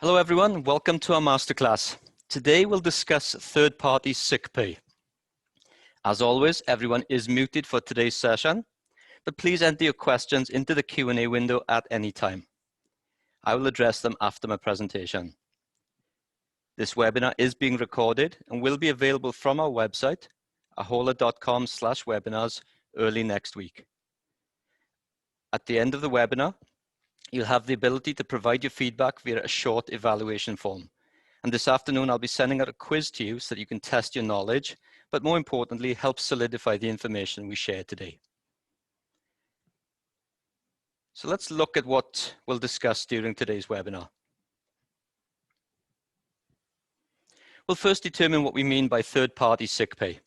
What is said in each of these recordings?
Hello everyone, welcome to our masterclass. Today we'll discuss third-party sick pay. As always, everyone is muted for today's session, but please enter your questions into the Q&A window at any time. I will address them after my presentation. This webinar is being recorded and will be available from our website, ahola.com/webinars, early next week. At the end of the webinar, you'll have the ability to provide your feedback via a short evaluation form. And this afternoon, I'll be sending out a quiz to you so that you can test your knowledge, but more importantly, help solidify the information we share today. So let's look at what we'll discuss during today's webinar. We'll first determine what we mean by third-party sick pay.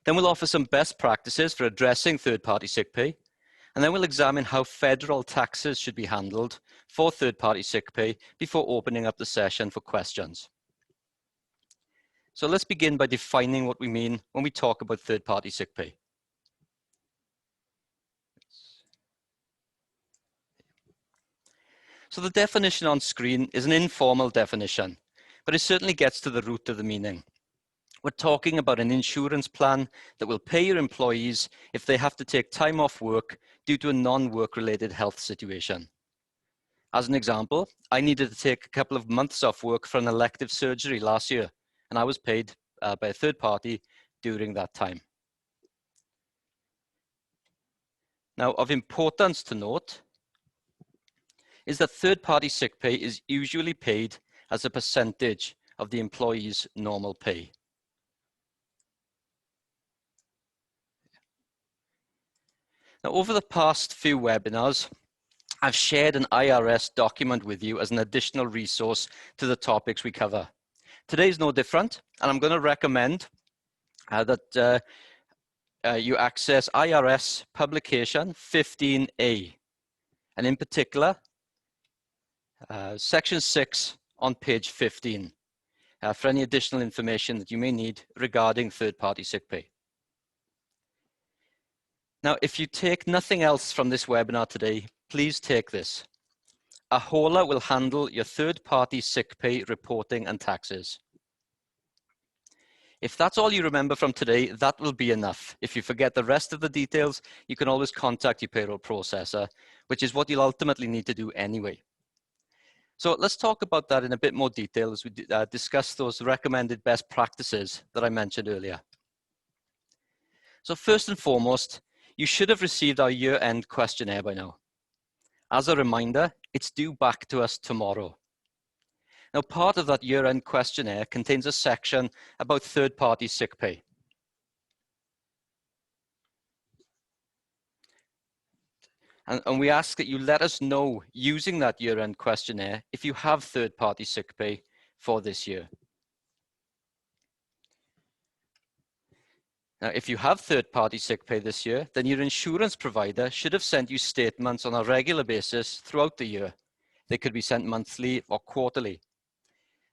Then we'll offer some best practices for addressing third-party sick pay. And then we'll examine how federal taxes should be handled for third-party sick pay before opening up the session for questions. So let's begin by defining what we mean when we talk about third-party sick pay. So the definition on screen is an informal definition, but it certainly gets to the root of the meaning. We're talking about an insurance plan that will pay your employees if they have to take time off work due to a non-work related health situation. As an example, I needed to take a couple of months off work for an elective surgery last year, and I was paid by a third party during that time. Now, of importance to note is that third-party sick pay is usually paid as a percentage of the employee's normal pay. Now, over the past few webinars, I've shared an IRS document with you as an additional resource to the topics we cover. Today is no different, and I'm going to recommend that you access IRS publication 15A, and in particular, section 6 on page 15 for any additional information that you may need regarding third-party sick pay. Now, if you take nothing else from this webinar today, please take this. Ahola will handle your third-party sick pay reporting and taxes. If that's all you remember from today, that will be enough. If you forget the rest of the details, you can always contact your payroll processor, which is what you'll ultimately need to do anyway. So let's talk about that in a bit more detail as we discuss those recommended best practices that I mentioned earlier. So first and foremost, you should have received our year-end questionnaire by now. As a reminder, it's due back to us tomorrow. Now, part of that year-end questionnaire contains a section about third-party sick pay. And we ask that you let us know using that year-end questionnaire if you have third-party sick pay for this year. Now, if you have third-party sick pay this year, then your insurance provider should have sent you statements on a regular basis throughout the year. They could be sent monthly or quarterly.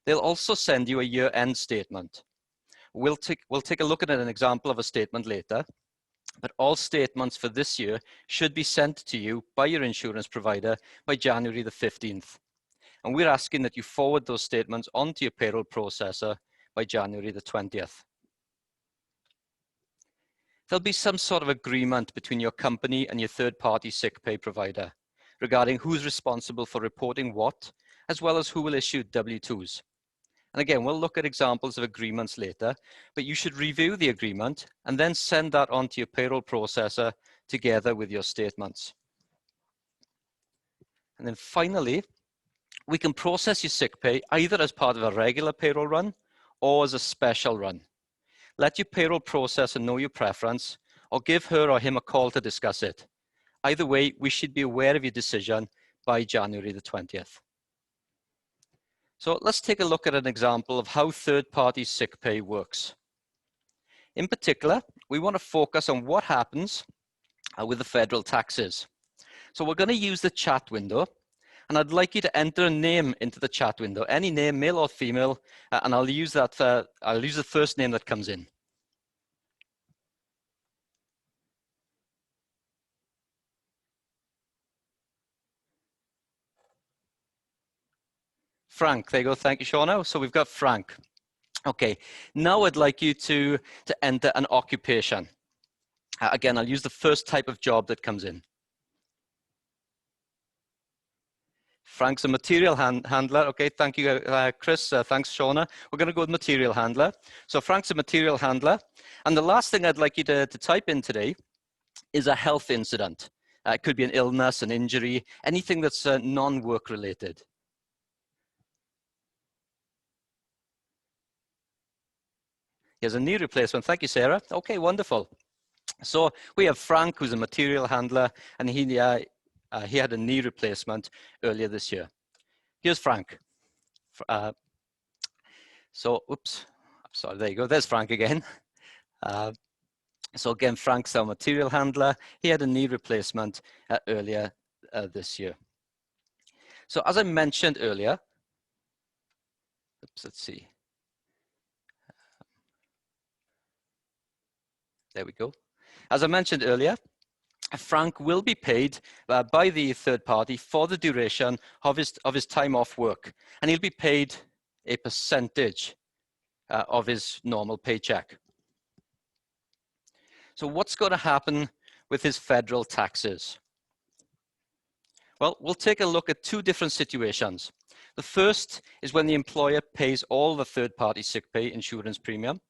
They'll also send you a year-end statement. We'll take a look at an example of a statement later, but all statements for this year should be sent to you by your insurance provider by January the 15th. And we're asking that you forward those statements onto your payroll processor by January the 20th. There'll be some sort of agreement between your company and your third-party sick pay provider regarding who's responsible for reporting what, as well as who will issue W-2s. And again, we'll look at examples of agreements later, but you should review the agreement and then send that on to your payroll processor together with your statements. And then finally, we can process your sick pay either as part of a regular payroll run or as a special run. Let your payroll processor know your preference or give her or him a call to discuss it. Either way, we should be aware of your decision by January the 20th. So let's take a look at an example of how third-party sick pay works. In particular, we want to focus on what happens with the federal taxes. So we're going to use the chat window, and I'd like you to enter a name into the chat window, any name, male or female, and I'll use the first name that comes in. Frank. There you go. Thank you, Shauna. So we've got Frank. Okay, now I'd like you to enter an occupation. Again, I'll use the first type of job that comes in. Frank's a material handler. Okay, thank you, Chris. Thanks, Shauna. We're going to go with material handler. So Frank's a material handler. And the last thing I'd like you to type in today is a health incident. It could be an illness, an injury, anything that's non-work related. Here's a knee replacement. Thank you, Sarah. Okay, wonderful. So we have Frank, who's a material handler, and he had a knee replacement earlier this year. Here's Frank. Oops, sorry, there you go. There's Frank again. So again, Frank's our material handler. He had a knee replacement earlier this year. So as I mentioned earlier, oops, let's see. There we go. As I mentioned earlier, Frank will be paid by the third party for the duration of his time off work, and he'll be paid a percentage of his normal paycheck. So what's going to happen with his federal taxes? Well, we'll take a look at two different situations. The first is when the employer pays all the third-party sick pay insurance premium,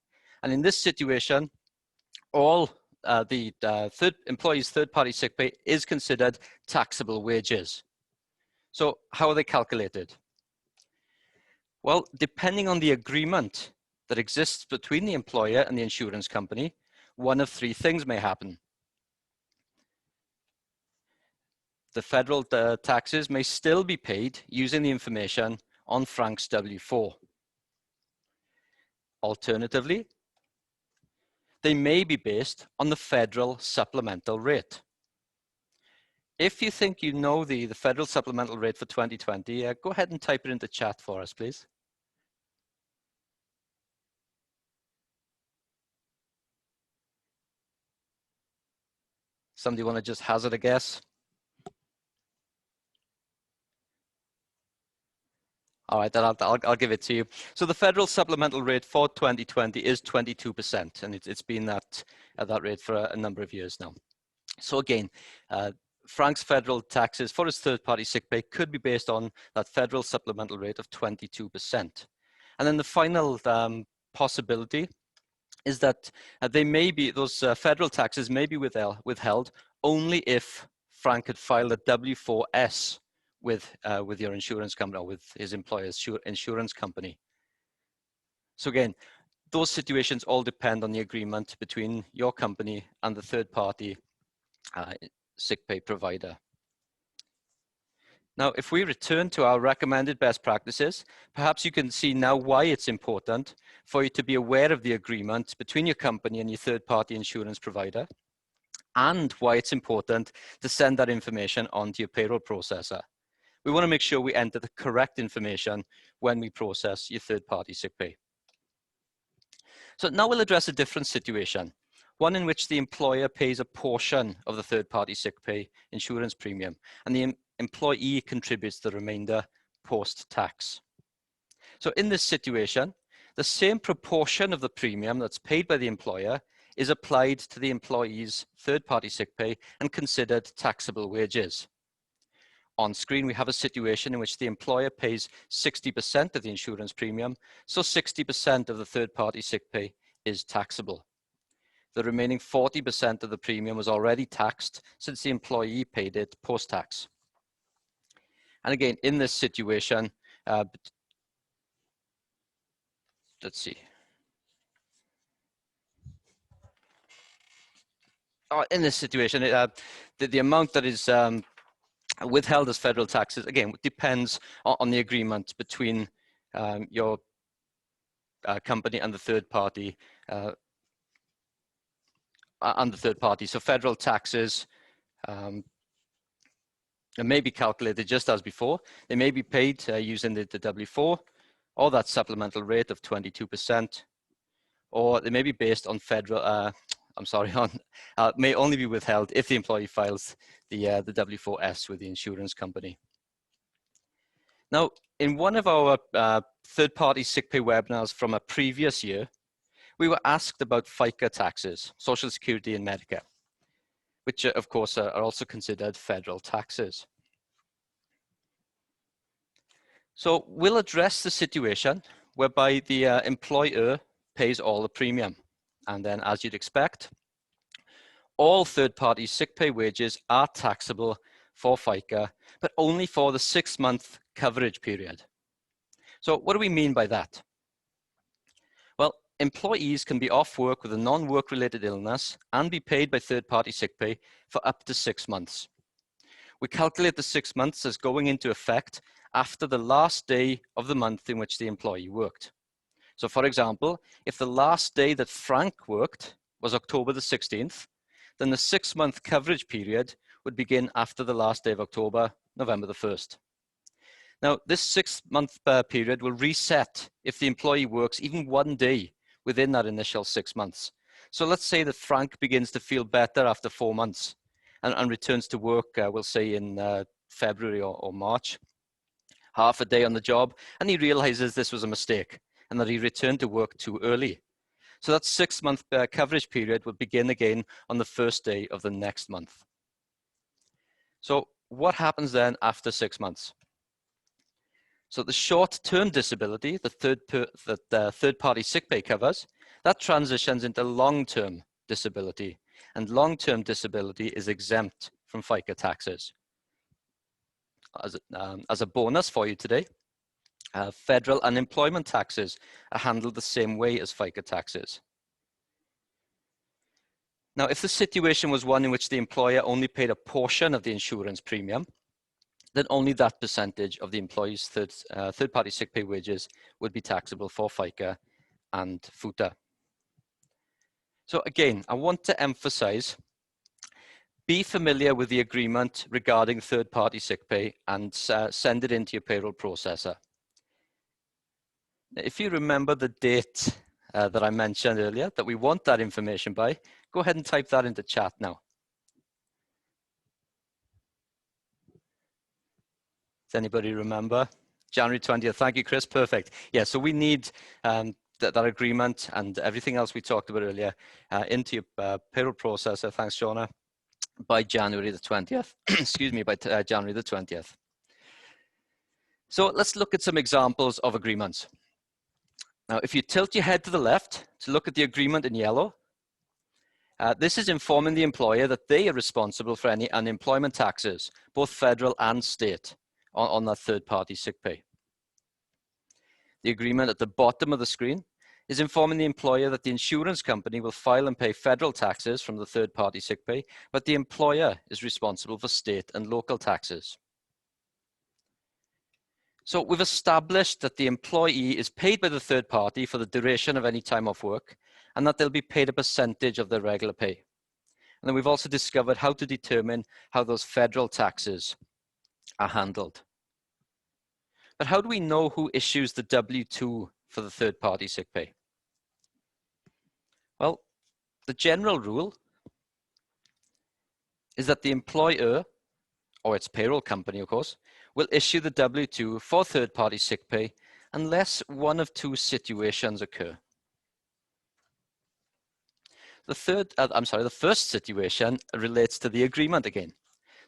and in this situation, all the employee's third-party sick pay is considered taxable wages. So how are they calculated? Well, depending on the agreement that exists between the employer and the insurance company, one of three things may happen. The federal taxes may still be paid using the information on Frank's W-4. Alternatively, they may be based on the federal supplemental rate. If you think you know the federal supplemental rate for 2020, go ahead and type it into chat for us, please. Somebody want to just hazard a guess? All right, then I'll give it to you. So the federal supplemental rate for 2020 is 22%, and it's been at that rate for a number of years now. So again, Frank's federal taxes for his third-party sick pay could be based on that federal supplemental rate of 22%. And then the final possibility is that those federal taxes may be withheld only if Frank had filed a W-4S with your insurance company or with his employer's insurance company. So again, those situations all depend on the agreement between your company and the third-party sick pay provider. Now, if we return to our recommended best practices, perhaps you can see now why it's important for you to be aware of the agreement between your company and your third-party insurance provider, and why it's important to send that information onto your payroll processor. We want to make sure we enter the correct information when we process your third-party sick pay. So now we'll address a different situation, one in which the employer pays a portion of the third-party sick pay insurance premium, and the employee contributes the remainder post-tax. So in this situation, the same proportion of the premium that's paid by the employer is applied to the employee's third-party sick pay and considered taxable wages. On screen, we have a situation in which the employer pays 60% of the insurance premium, so 60% of the third-party sick pay is taxable. The remaining 40% of the premium was already taxed since the employee paid it post-tax. And again, in this situation, let's see. In this situation, the amount that is withheld as federal taxes, again, depends on the agreement between your company and the third party. So federal taxes may be calculated just as before. They may be paid using the W-4 or that supplemental rate of 22%, or they may be based on federal, may only be withheld if the employee files the W-4S with the insurance company. Now, in one of our third-party sick pay webinars from a previous year, we were asked about FICA taxes, Social Security and Medicare, which of course are also considered federal taxes. So we'll address the situation whereby the employer pays all the premium. And then, as you'd expect, all third-party sick pay wages are taxable for FICA, but only for the 6-month coverage period. So what do we mean by that? Well, employees can be off work with a non-work related illness and be paid by third-party sick pay for up to 6 months. We calculate the 6 months as going into effect after the last day of the month in which the employee worked. So for example, if the last day that Frank worked was October the 16th, then the 6-month coverage period would begin after the last day of October, November the 1st. Now, this 6-month period will reset if the employee works even 1 day within that initial 6 months. So let's say that Frank begins to feel better after 4 months and returns to work, we'll say in February or March, half a day on the job, and he realizes this was a mistake and that he returned to work too early. So that 6-month coverage period will begin again on the first day of the next month. So what happens then after 6 months? So the short-term disability, the third-party sick pay covers, that transitions into long-term disability, and long-term disability is exempt from FICA taxes. As a bonus for you today, federal unemployment taxes are handled the same way as FICA taxes. Now, if the situation was one in which the employer only paid a portion of the insurance premium, then only that percentage of the employee's third-party sick pay wages would be taxable for FICA and FUTA. So again, I want to emphasize, be familiar with the agreement regarding third-party sick pay and send it into your payroll processor. If you remember the date that I mentioned earlier, that we want that information by, go ahead and type that into chat now. Does anybody remember? January 20th. Thank you, Chris. Perfect. Yeah, so we need that agreement and everything else we talked about earlier into your payroll processor. Thanks, Shauna. By January the 20th. Excuse me, by January the 20th. So let's look at some examples of agreements. Now, if you tilt your head to the left to look at the agreement in yellow, this is informing the employer that they are responsible for any unemployment taxes, both federal and state, on that third-party sick pay. The agreement at the bottom of the screen is informing the employer that the insurance company will file and pay federal taxes from the third-party sick pay, but the employer is responsible for state and local taxes. So we've established that the employee is paid by the third party for the duration of any time off work, and that they'll be paid a percentage of their regular pay. And then we've also discovered how to determine how those federal taxes are handled. But how do we know who issues the W-2 for the third-party sick pay? Well, the general rule is that the employer, or its payroll company, of course, will issue the W-2 for third-party sick pay unless one of two situations occur. The first situation relates to the agreement again.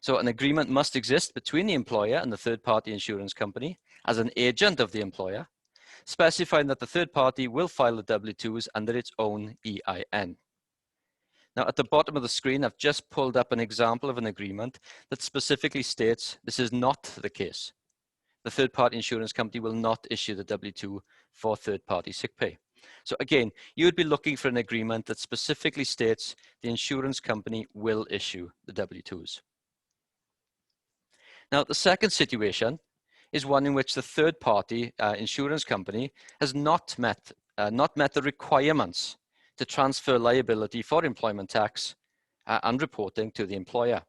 So an agreement must exist between the employer and the third-party insurance company as an agent of the employer, specifying that the third party will file the W-2s under its own EIN. Now, at the bottom of the screen, I've just pulled up an example of an agreement that specifically states this is not the case. The third-party insurance company will not issue the W-2 for third-party sick pay. So again, you would be looking for an agreement that specifically states the insurance company will issue the W-2s. Now, the second situation is one in which the third-party insurance company has not met the requirements to transfer liability for employment tax and reporting to the employer.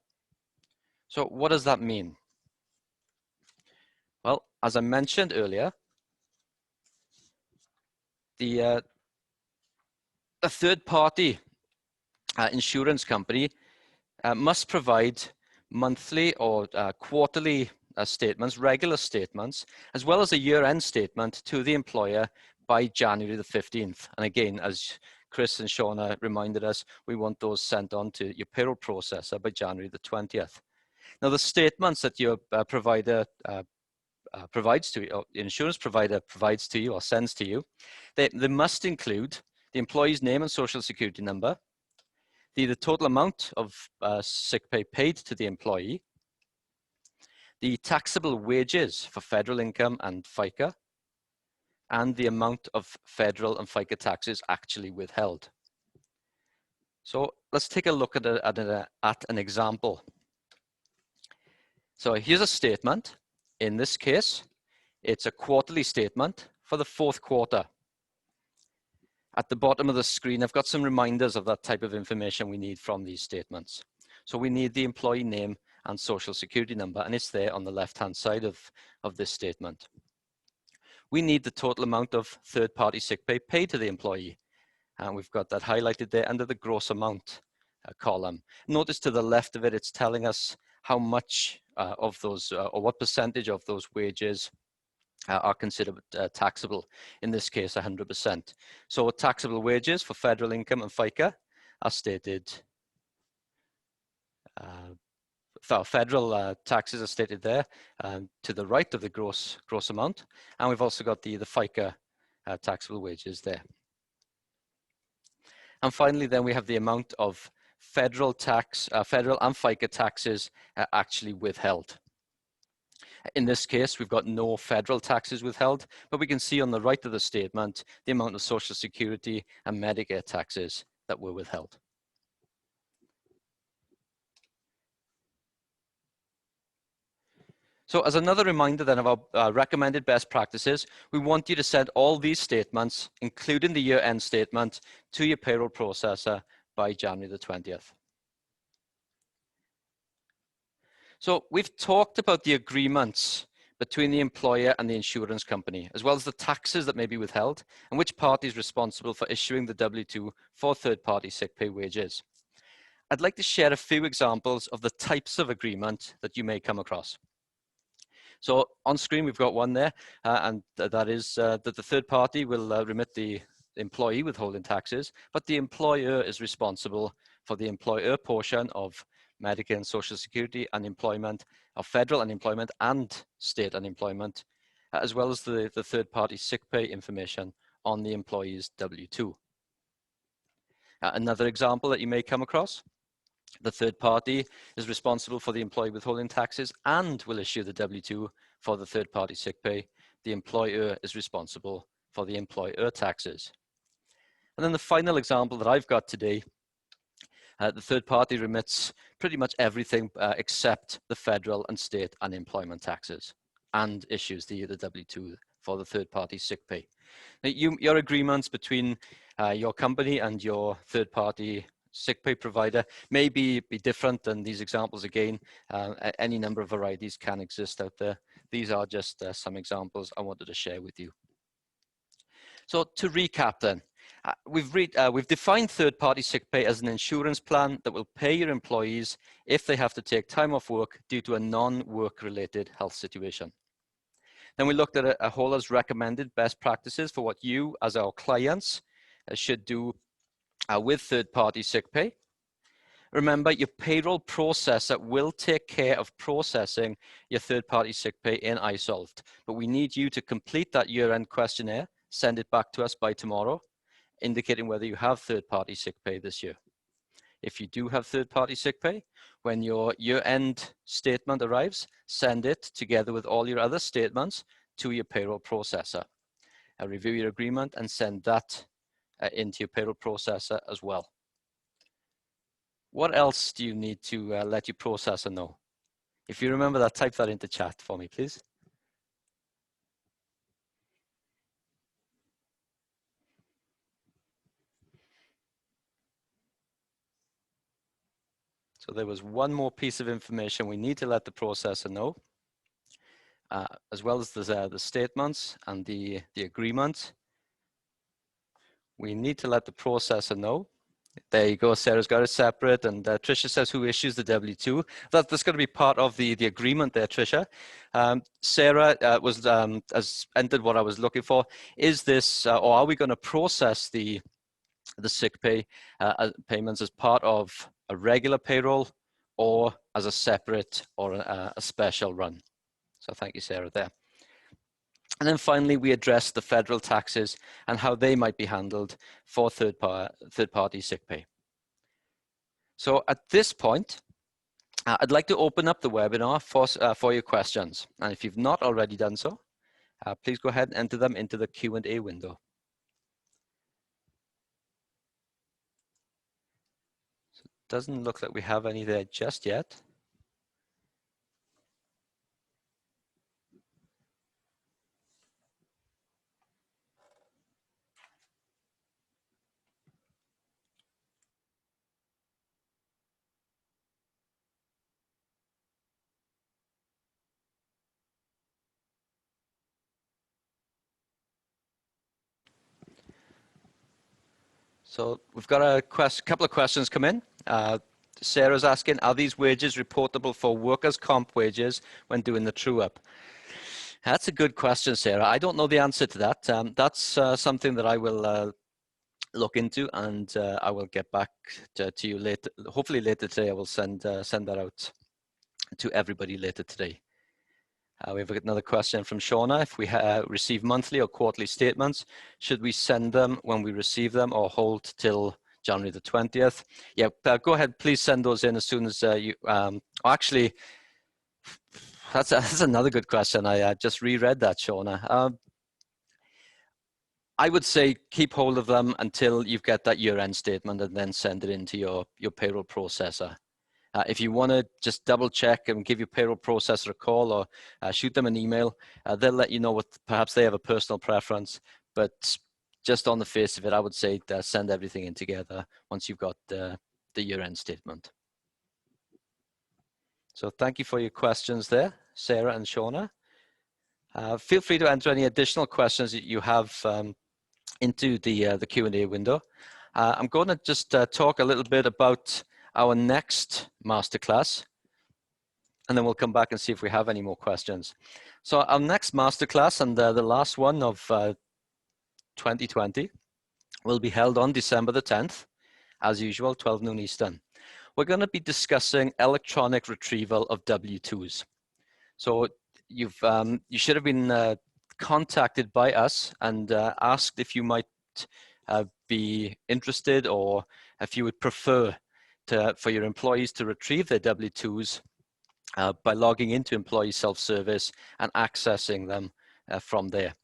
So what does that mean? Well, as I mentioned earlier, the third-party insurance company must provide monthly or quarterly statements, regular statements, as well as a year-end statement to the employer by January the 15th. And again, as Chris and Shauna reminded us, we want those sent on to your payroll processor by January the 20th. Now, the statements that your provider provides to you, or the insurance provider provides to you or sends to you, they must include the employee's name and social security number, the total amount of sick pay paid to the employee, the taxable wages for federal income and FICA, and the amount of federal and FICA taxes actually withheld. So let's take a look at an example. So here's a statement. In this case, it's a quarterly statement for the fourth quarter. At the bottom of the screen, I've got some reminders of that type of information we need from these statements. So we need the employee name and social security number, and it's there on the left-hand side of this statement. We need the total amount of third-party sick pay paid to the employee, and we've got that highlighted there under the gross amount column. Notice to the left of it, it's telling us how much of those, or what percentage of those wages are considered taxable. In this case, 100%. So taxable wages for federal income and FICA are stated. Federal taxes are stated there to the right of the gross amount, and we've also got the FICA taxable wages there. And finally, then we have the amount of federal and FICA taxes actually withheld. In this case, we've got no federal taxes withheld, but we can see on the right of the statement the amount of Social Security and Medicare taxes that were withheld. So as another reminder then of our recommended best practices, we want you to send all these statements, including the year-end statement, to your payroll processor by January the 20th. So we've talked about the agreements between the employer and the insurance company, as well as the taxes that may be withheld, and which party is responsible for issuing the W-2 for third-party sick pay wages. I'd like to share a few examples of the types of agreement that you may come across. So on screen, we've got one there, and that is that the third party will remit the employee withholding taxes, but the employer is responsible for the employer portion of Medicare and Social Security unemployment, of federal unemployment and state unemployment, as well as the third-party sick pay information on the employee's W-2. Another example that you may come across, the third party is responsible for the employee withholding taxes and will issue the W-2 for the third-party sick pay. The employer is responsible for the employer taxes. And then the final example that I've got today, the third party remits pretty much everything except the federal and state unemployment taxes and issues the W-2 for the third party sick pay. Now, your agreements between your company and your third party sick pay provider may be different than these examples again. Any number of varieties can exist out there. These are just some examples I wanted to share with you. So to recap then, we've defined third-party sick pay as an insurance plan that will pay your employees if they have to take time off work due to a non-work related health situation. Then we looked at a whole as recommended best practices for what you as our clients should do with third-party sick pay. Remember, your payroll processor will take care of processing your third-party sick pay in iSolved, but we need you to complete that year-end questionnaire, send it back to us by tomorrow, indicating whether you have third-party sick pay this year. If you do have third-party sick pay, when your year-end statement arrives, send it together with all your other statements to your payroll processor. Review your agreement and send that into your payroll processor as well. What else do you need to let your processor know? If you remember that, type that into chat for me, please. So there was one more piece of information we need to let the processor know, as well as the statements and the agreement. We need to let the processor know There you go. Sarah's got it separate, and Tricia says, "Who issues the W-2?" That's going to be part of the agreement there, Tricia. Sarah has entered what I was looking for. Is this, or are we going to process the sick pay payments as part of a regular payroll or as a separate or a special run? So thank you, Sarah, there. And then finally, we address the federal taxes and how they might be handled for third-party sick pay. So at this point, I'd like to open up the webinar for your questions. And if you've not already done so, please go ahead and enter them into the Q&A window. So it doesn't look like we have any there just yet. So we've got a couple of questions come in. Sarah's asking, are these wages reportable for workers' comp wages when doing the true-up? That's a good question, Sarah. I don't know the answer to that. That's something that I will look into, and I will get back to you later. Hopefully later today. I will send that out to everybody later today. We have another question from Shauna. If we receive monthly or quarterly statements, should we send them when we receive them or hold till January the 20th? Yeah, go ahead. Please send those in as soon as you. Actually, that's another good question. I just reread that, Shauna. I would say keep hold of them until you get that year-end statement and then send it into your payroll processor. If you want to just double check and give your payroll processor a call or shoot them an email, they'll let you know what perhaps they have a personal preference. But just on the face of it, I would say send everything in together once you've got the year-end statement. So thank you for your questions there, Sarah and Shauna. Feel free to enter any additional questions that you have into the Q&A window. I'm going to just talk a little bit about our next masterclass, and then we'll come back and see if we have any more questions. So our next masterclass, and the last one of 2020, will be held on December the 10th, as usual, 12 noon Eastern. We're going to be discussing electronic retrieval of W-2s. So you should have been contacted by us and asked if you might be interested, or if you would prefer for your employees to retrieve their W-2s by logging into employee self-service and accessing them from there.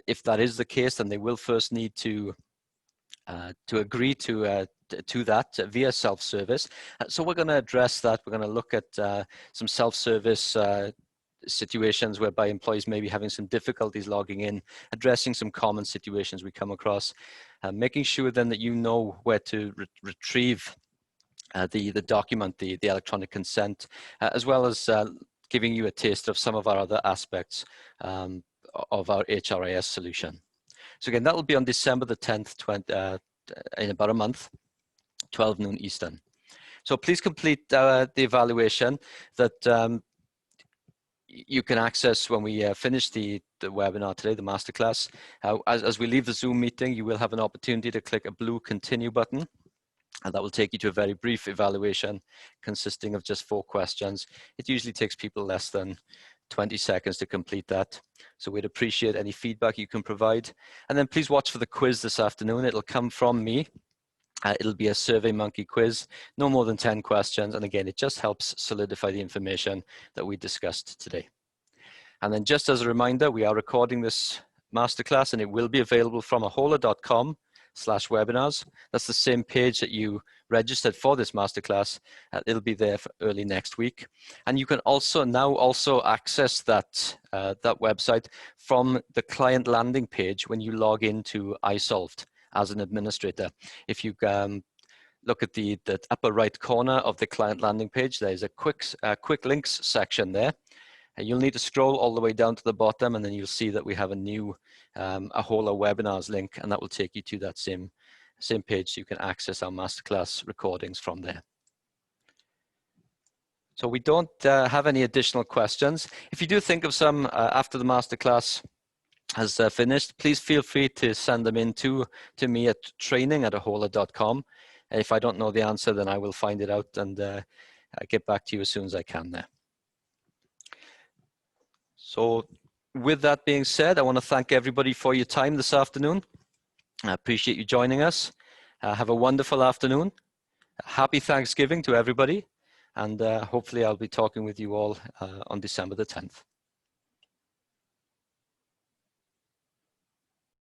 If that is the case, then they will first need to agree to that via self-service. So we're going to address that. We're going to look at some self-service situations whereby employees may be having some difficulties logging in, addressing some common situations we come across, making sure then that you know where to retrieve the document, the electronic consent, as well as giving you a taste of some of our other aspects of our HRIS solution. So again, that will be on December the 10th, in about a month, 12 noon Eastern. So please complete the evaluation that you can access when we finish the webinar today, the masterclass. As we leave the Zoom meeting, you will have an opportunity to click a blue continue button, and that will take you to a very brief evaluation consisting of just 4 questions. It usually takes people less than 20 seconds to complete that. So we'd appreciate any feedback you can provide. And then please watch for the quiz this afternoon. It'll come from me. It'll be a SurveyMonkey quiz, no more than 10 questions. And again, it just helps solidify the information that we discussed today. And then just as a reminder, we are recording this masterclass and it will be available from ahola.com/webinars. That's the same page that you registered for this masterclass. It'll be there for early next week. And you can also now access that, that website from the client landing page when you log into iSolved as an administrator. If you look at the upper right corner of the client landing page, there's a quick links section there. You'll need to scroll all the way down to the bottom, and then you'll see that we have a new Ahola webinars link, and that will take you to that same Same page, you can access our masterclass recordings from there. So we don't have any additional questions. If you do think of some after the masterclass has finished, please feel free to send them in to me at training@ahola.com. If I don't know the answer, then I will find it out and get back to you as soon as I can there. So with that being said, I want to thank everybody for your time this afternoon. I appreciate you joining us. Have a wonderful afternoon. Happy Thanksgiving to everybody. And hopefully I'll be talking with you all on December the 10th.